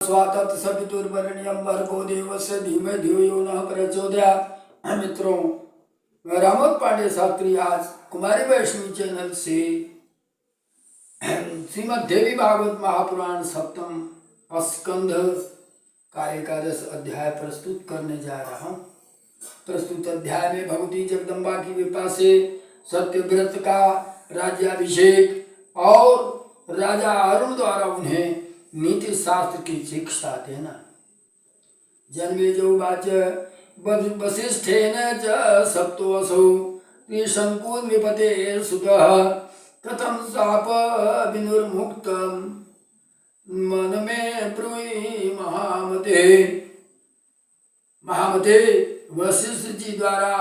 स्वातत् सवितुर्वरेण्यं भर्गो देवस्य धीमहि धियो यो नः प्रचोदयात्। मित्रों, मैं रामोद पांडे शास्त्री आज कुमारी वैष्णवी चैनल से श्रीमद् देवी भागवत महापुराण सप्तम स्कंध का 11 अध्याय प्रस्तुत करने जा रहा हूँ। प्रस्तुत अध्याय में भगवती जगदम्बा की कृपा से सत्यव्रत का राज्याभिषेक और राजा अरुण द्वारा उन्हें नीति शास्त्र की शिक्षा देना। जन्मेजौवाच वसिष्ठेन च सप्तोऽसौ त्रिशङ्कुनृपतेः सुतः कथं शाप विनुर्मुक्तं मन में ब्रूहि महामते। महामते, वशिष्ठ जी द्वारा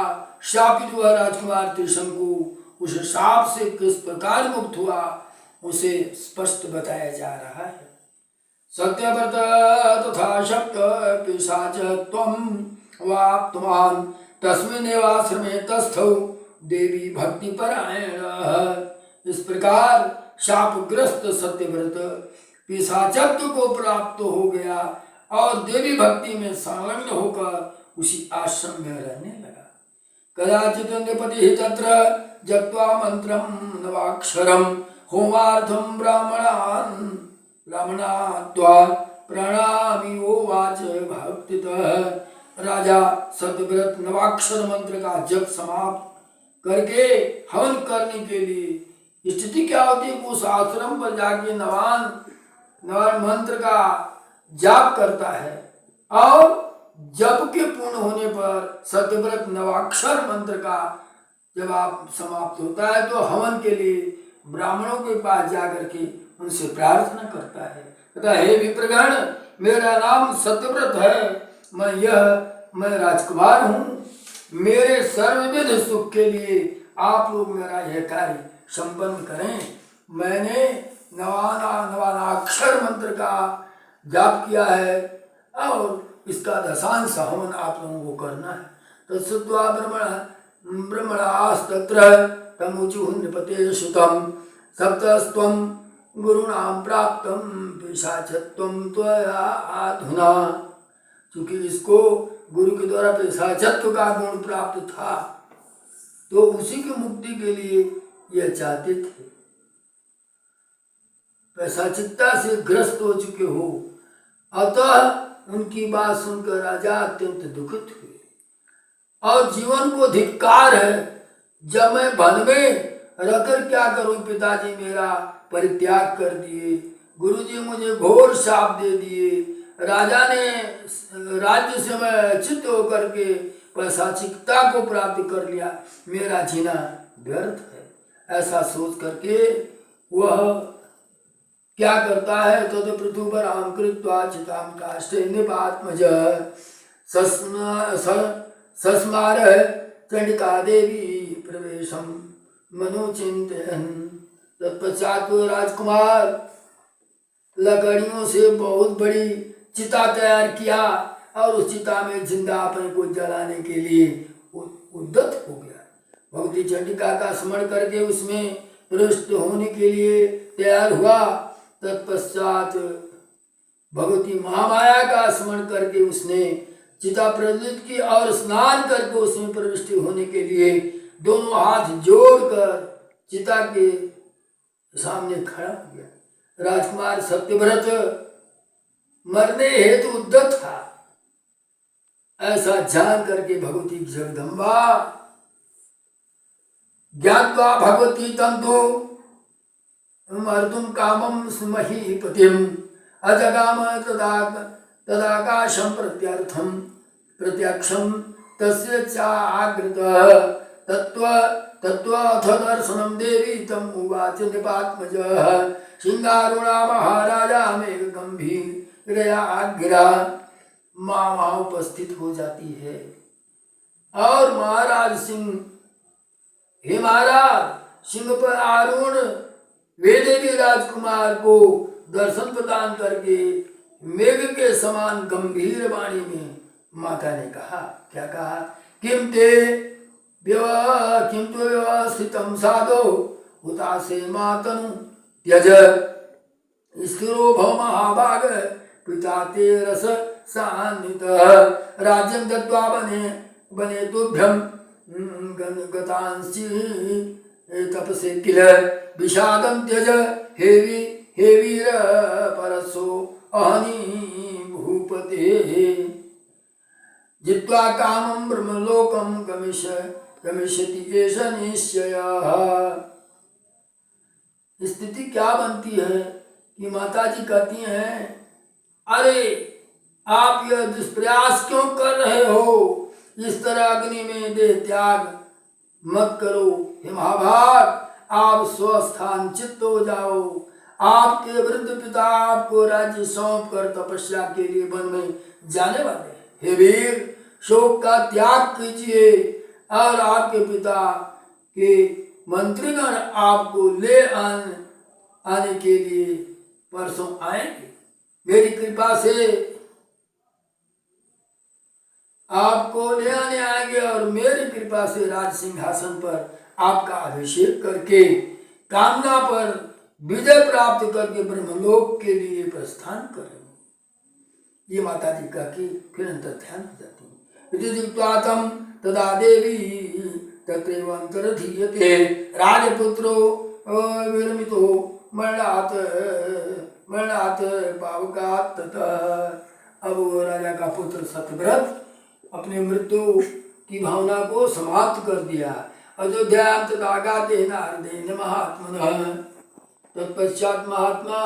शापित हुआ राजकुमार त्रिशंकु उस शाप से किस प्रकार मुक्त हुआ उसे स्पष्ट बताया जा रहा है। सत्यव्रत तथा शक्त पिशाच त्वं वाप्तवान् तस्मिन्नेवाश्रमे तस्थौ देवी भक्ति परायण। इस प्रकार शापग्रस्त सत्यव्रत पिशाचत्व को प्राप्त हो गया और देवी भक्ति में संलग्न होकर उसी आश्रम में रहने लगा। कदाचित् नृपतिः तत्र जप्त्वा मंत्रं नवाक्षरं होमार्थं ब्राह्मणात्वा प्रणामी उवाच भक्तितः। राजा सत्यव्रत नवाक्षर मंत्र का जप समाप्त करके हवन करने के लिए स्थिति क्या होती है, उस आश्रम पर जाके नवान मंत्र का जाप करता है और जप के पूर्ण होने पर सत्यव्रत नवाक्षर मंत्र का जब आप समाप्त होता है तो हवन के लिए ब्राह्मणों के पास जाकर के उनसे प्रार्थना करता है। कहता है, हे विप्रगण, मेरा नाम सत्यव्रत है, मैं राजकुमार हूँ। मेरे सर्वविध सुख के लिए आप लोग मेरा यह कार्य संपन्न करें। मैंने नवानाक्षर मंत्र का जाप किया है और इसका दशांश हवन आप लोगों को करना है। तत्सुत्वा ब्रह्मणास्तत्र तमुचुः नृपते सुतं सप्तस्त्वं गुरुणां प्राप्तं पिशाचत्वं त्वया अधुना। चूंकि इसको गुरु के द्वारा पिशाचत्व का गुण प्राप्त था तो उसी की मुक्ति के लिए यह चाहते थे। पिशाचित्ता से ग्रस्त हो चुके हो, अतः उनकी बात सुनकर राजा अत्यंत दुखित हुए और जीवन को धिक्कार है। जब मैं वन में रहकर क्या करूं, पिताजी मेरा परित्याग कर दिए, गुरुजी मुझे घोर शाप दे दिए, राजा ने राज्य से मैं चित्त होकर के पैशाचिकता को प्राप्त कर लिया, मेरा जीना व्यर्थ है। ऐसा सोच करके वह क्या करता है, तद पृथुपरां कृत्वा चितां काष्ठे निपात्मज सस्मार चंडिका देवी प्रवेशम मनोचिंतन। तत्पश्चात राजकुमार लकड़ियों से बहुत बड़ी चिता तैयार किया और उस चिता में जिंदा अपने को जलाने के लिए उद्यत हो गया। भगवती चंडिका का स्मरण करके उसमें प्रविष्ट होने के लिए तैयार हुआ। तत्पश्चात भगवती महामाया का स्मरण करके उसने चिता प्रज्वलित की और स्नान करके उसमें प्रविष्ट होने के लिए दोनों हाथ जोड़कर चिता के सामने खड़ा हो गया। राजकुमार सत्यव्रत मरने हेतु उद्यत था। ऐसा जान करके भगवती जगदम्बा ज्ञात्वा भगवती तंतु मर्तुं कामं स्महीपतिम् अजगाम तदाकाशं प्रत्यक्षं तस्य चाग्रतः तत्त्वथ दर्शनं देवी तम् उवाच निपात्मजः। सिंहारूढ़ा महाराजा मेघगंभीरया गिरा। माँ वहाँ उपस्थित हो जाती है और महाराज सिंह, हे महाराज, सिंह पर आरूढ़ वेदेवी राजकुमार को दर्शन प्रदान करके मेघ के समान गंभीर वाणी में माता ने कहा, क्या कहा, किम तो व्यवस्थितम साधो हुतासे मातनु त्यज स्थिरो भव महाभाग पिता ते रस सान्वित राज्यं दत्त्वा बने तुभ्यं गतांसि तपसे किल विषादं त्यज हे वीर परसो अहनि भूपते जित्वा कामं ब्रह्मलोकं गमिष्यति एष निश्चयः। स्थिति क्या बनती है कि माता जी कहती हैं, अरे आप यह दुष्प्रयास क्यों कर रहे हो, इस तरह अग्नि में देह त्याग मत करो। हे महाभाग, आप स्वस्थान चित्त हो जाओ। आपके वृद्ध पिता आपको राज्य सौंप कर तपस्या के लिए वन में जाने वाले हैं। हे वीर, शोक का त्याग कीजिए और आपके पिता के मंत्रीगण आपको ले आने के लिए परसों आएंगे। मेरी कृपा से आपको ले आने आएंगे और मेरी कृपा से राज सिंहासन पर आपका अभिषेक करके कामना पर विजय प्राप्त करके ब्रह्मलोक के लिए प्रस्थान करेंगे। ये माता जी का कि फिर अंतर ध्यान हो जाती है। तदा देवी तत्रैव अंतरधीयते राजपुत्रो विरमितो मरणात् पावकात् ततः। अब वो राजा का पुत्र सत्यव्रत अपने मृत्यु की भावना को समाप्त कर दिया। अयोध्या तदागाते नारदेन महात्मनः। तत्पश्चात महात्मा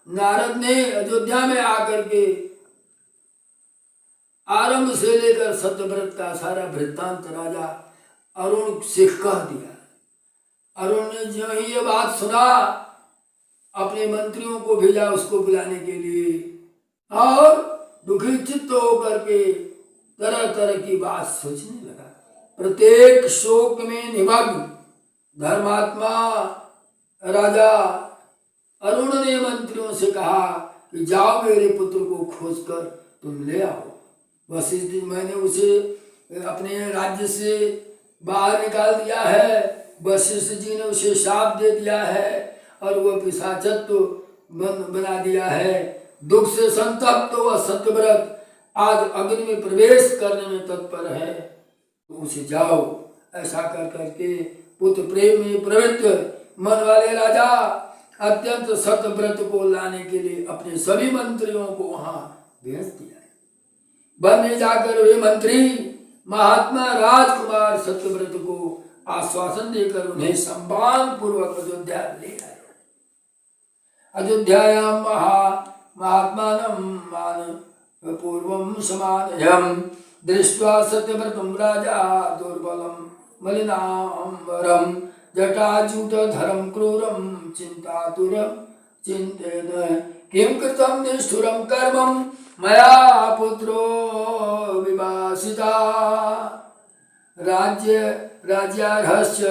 नारद ने अयोध्या में आकर के आरंभ से लेकर सत्यव्रत का सारा वृत्तांत राजा अरुण से कह दिया। अरुण ने जो ही ये बात सुना, अपने मंत्रियों को भेजा उसको बुलाने के लिए और दुखी चित्त होकर के तरह तरह की बात सोचने लगा। प्रत्येक शोक में निमग्न धर्मात्मा राजा अरुण ने मंत्रियों से कहा कि जाओ मेरे पुत्र को खोजकर तुम ले आओ। बस इस दिन मैंने उसे अपने राज्य से बाहर निकाल दिया है। वशिष्ठ जी ने उसे शाप दे दिया है और वह पिशाचत्व बना दिया है। दुख से संतप्त तो वह सत्यव्रत आज अग्नि में प्रवेश करने में तत्पर है, तो उसे जाओ। ऐसा कर करके पुत्र प्रेम में प्रवृत्त मन वाले राजा अत्यंत सत्यव्रत को लाने के लिए अपने सभी मंत्रियों को वहां भेज दिया। वन में जाकर वे मंत्री महात्मा राजकुमार सत्यव्रत को आश्वासन देकर उन्हें सम्मान पूर्वक अयोध्या ले आए। अयोध्यायां महात्मानं मान पूर्वं समानयं दृष्ट्वा सत्यव्रतं राजा दुर्बलं मलिनाम्बरं जटाजूटधरं क्रूरं चिन्तातुरं चिन्तयन् किं कृतं निष्ठुरं कर्मं मया पुत्रो विभासिता। राज्यार्हस्य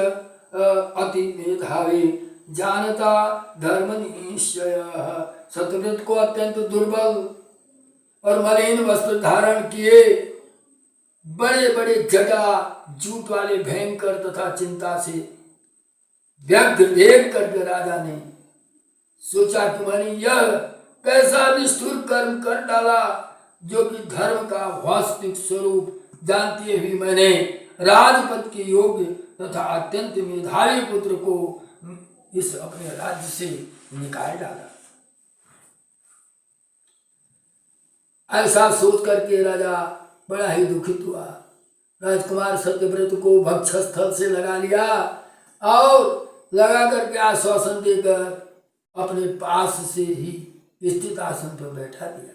अति मेधावी जानता धर्मनिश्चयः। सत्यव्रत को अत्यंत दुर्बल और मलिन वस्त्र धारण किए, बड़े बड़े जटा जूट वाले भयंकर तथा चिंता से व्यग्र देख करके राजा ने सोचा कि मैंने यह कैसा निष्ठुर कर्म कर डाला, जो कि धर्म का वास्तविक स्वरूप जानते हुए मैंने राजपद के योग्य तथा अत्यंत मेधावी पुत्र को इस अपने राज्य से निकाल डाला। ऐसा सोच करके राजा बड़ा ही दुखित हुआ। राजकुमार सत्यव्रत को भक्षस्थल से लगा लिया और लगा करके आश्वासन देकर अपने पास से ही स्थित आसन पर बैठा दिया।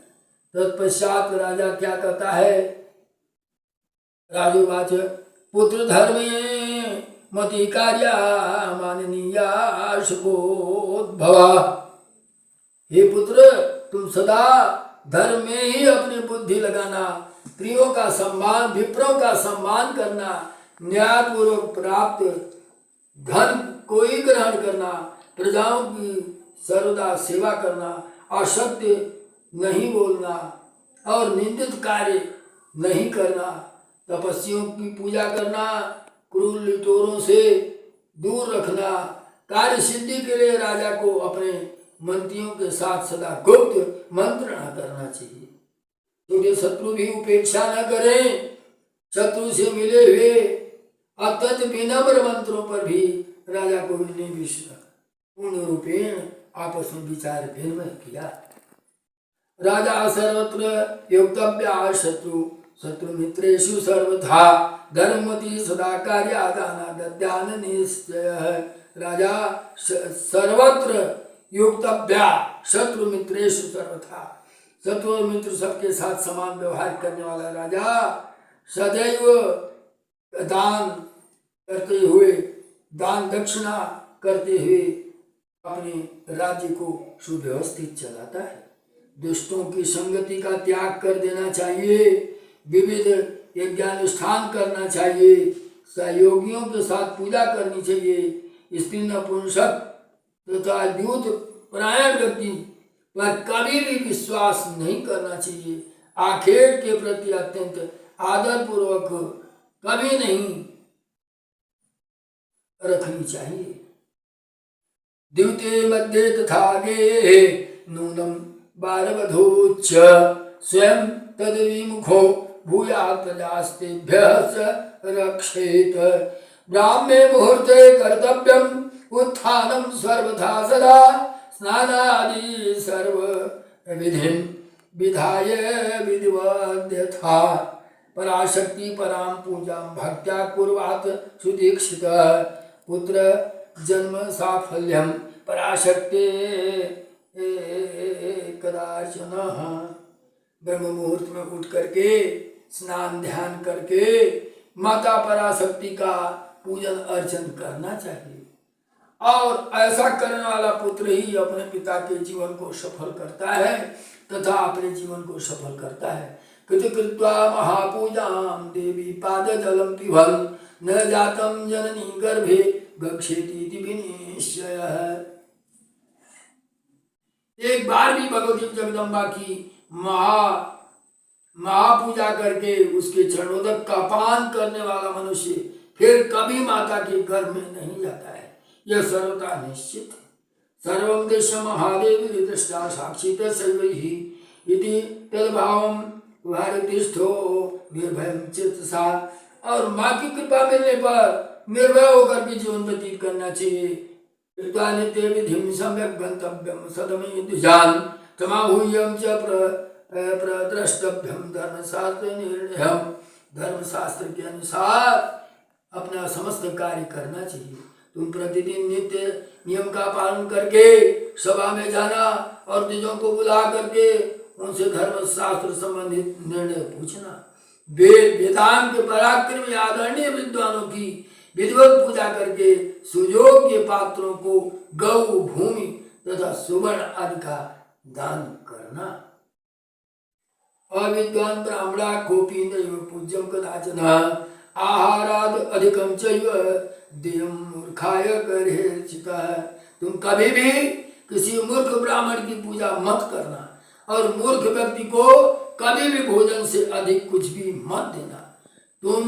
तत्पश्चात राजा क्या कहता है, राजोवाच पुत्र धर्मे मति कार्या माननीया शुभोद्भवा। हे पुत्र, तुम सदा धर्म में ही अपनी बुद्धि लगाना, स्त्रियों का सम्मान, विप्रों का सम्मान करना, न्यायपूर्वक प्राप्त धन को ही ग्रहण करना, प्रजाओं की सर्वदा सेवा करना, असत्य नहीं बोलना और निंदित कार्य नहीं करना, तपस्वियों की पूजा करना, क्रूर लिटोरों से दूर रखना। कार्य सिद्धि के लिए राजा को अपने मंत्रियों के साथ सदा गुप्त मंत्रणा करना चाहिए। छोटे शत्रु भी उपेक्षा न करें। शत्रु से मिले हुए अत्यंत विनम्र मंत्रों पर भी राजा को ने पूर्ण रूपेण आपस में विचार विनिमय किया। राजा सर्वत्र योक्तव्य शत्रु शत्रु मित्रेषु सर्वथा धर्ममति सदा कार्यादाना दद्यान निश्चय। राजा सर्वत्र योक्तव्य शत्रु मित्रेषु सर्वथा, शत्रु और मित्र सबके साथ समान व्यवहार करने वाला राजा सदैव दान करते हुए, दान दक्षिणा करते हुए अपने राज्य को सुव्यवस्थित चलाता है। दुष्टों की संगति का त्याग कर देना चाहिए, विविध यज्ञानुष्ठान करना चाहिए, सहयोगियों के साथ पूजा करनी चाहिए। स्त्री नपुंसक तथा युद्ध परायण व्यक्ति पर कभी भी विश्वास नहीं करना चाहिए। आखेट के प्रति अत्यंत आदर पूर्वक कभी नहीं रखनी चाहिए। द्वितीय मध्य तथा गे नूनम बारवधोच्च स्वयं तद विमुखो भूयात् प्रजास्तेभ्यः रक्षेत। ब्राह्मे मुहूर्ते कर्तव्यम् उत्थानं सर्वथा सदा स्नानादि सर्व विधिं विधाय विधिवद्यथा। पराशक्ति परां पूजां भक्त्या कुर्वात् सुदीक्षित। पुत्र जन्म साफल्यम पराशक्ति कदाचन। ब्रह्म मुहूर्त में उठ करके स्नान ध्यान करके माता पराशक्ति का पूजन अर्चन करना चाहिए। और ऐसा करने वाला पुत्र ही अपने पिता के जीवन को सफल करता है तथा अपने जीवन को सफल करता है। कृत्वा महापूजां देवी पाद जलम पिबन् न जातम जननी गर्भे गच्छेति विनिश्चय। एक बार भी भगवती जगदम्बा की महापूजा करके उसके चरणोदक का पान करने वाला मनुष्य फिर कभी माता के गर्भ में नहीं जाता है, यह सर्वथा निश्चित है। सर्वं देश महादेवी दृष्टा साक्षी तस्यैहि इति तद्भावं भारतिष्ठो निर्भयं चित्तसा। और माँ की कृपा मिलने पर निर्भय होकर भी जीवन व्यतीत करना चाहिए। नित्य विधिं सम्यक् गन्तव्यं सदमे द्विजान् तमाहुह्यं च प्रद्रष्टव्यं धर्मशास्त्र निर्णयम्। धर्मशास्त्र के अनुसार अपना समस्त कार्य करना चाहिए। तुम प्रतिदिन नित्य नियम का पालन करके सभा में जाना और द्विजों को बुला करके उनसे धर्म शास्त्र संबंधित निर्णय पूछना। वेद वेदांत के पराक्रमी आदरणीय विद्वानों की विधिवत पूजा करके सुयोग्य पात्रों को गौ भूमि तथा सुवर्ण आदि का दान करना। अविद्वान ब्राह्मणा कोपी नैव पूज्यं कदाचन आहाराद अधिकं चैव देयं मूर्खाय गर्हिचितः। तुम कभी भी किसी मूर्ख ब्राह्मण की पूजा मत करना और मूर्ख व्यक्ति को कभी भी भोजन से अधिक कुछ भी मत देना। तुम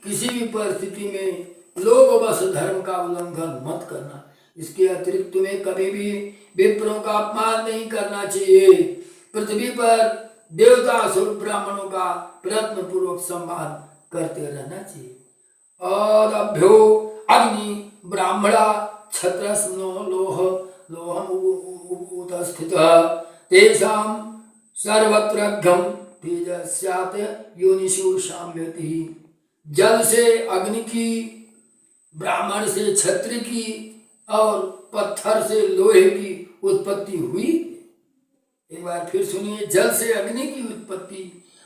किसी भी परिस्थिति में लोभवश धर्म का उल्लंघन मत करना। इसके अतिरिक्त तुम्हें कभी भी विप्रों का अपमान नहीं करना चाहिए। पृथ्वी पर देवता स्वरूप ब्राह्मणों का प्रयत्न पूर्वक सम्मान करते रहना चाहिए। और अभ्यो अग्नि ब्राह्मणा क्षत्रस्नो लोहम उपस्थित तेषां सर्वत्रघ्यं तेजस्यात् योनिषु साम्यति। जल से अग्नि की, ब्राह्मण से क्षत्रिय की और पत्थर से लोहे की उत्पत्ति हुई। एक बार फिर सुनिए, जल से अग्नि की उत्पत्ति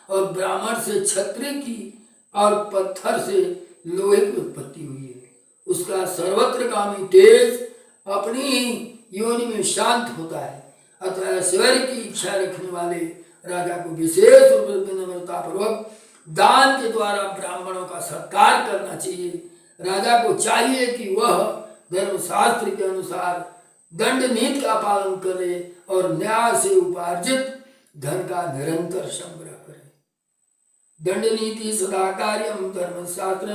और ब्राह्मण से क्षत्रिय की और पत्थर से लोहे की उत्पत्ति हुई है। उसका सर्वत्रगामी तेज अपनी ही योनि में शांत होता है। अतः ऐश्वर्य की इच्छा रखने वाले राजा को विशेष रूप से विनम्रता पूर्वक दान के द्वारा ब्राह्मणों का सत्कार करना चाहिए। राजा को चाहिए कि वह धर्मशास्त्र के अनुसार दंड नीति का पालन करे और न्याय से उपार्जित धन का निरंतर संग्रह करे। दंड नीति सदा कार्यम धर्मशास्त्र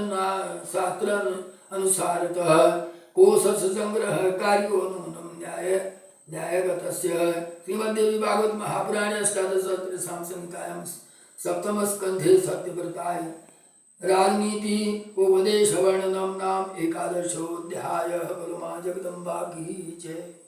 अनुसारतः कोश संग्रह कार्यो नूनम न्याय न्यायगतस्य श्रीमद्देवी भागवत महापुराणे अष्टादशोत्तरसां संहितायां सप्तमस्कन्धे सत्यव्रताय राजनीति उपदेश वर्णनम नाम एकादशोऽध्यायः। बोलो मां जगदम्बा की जय।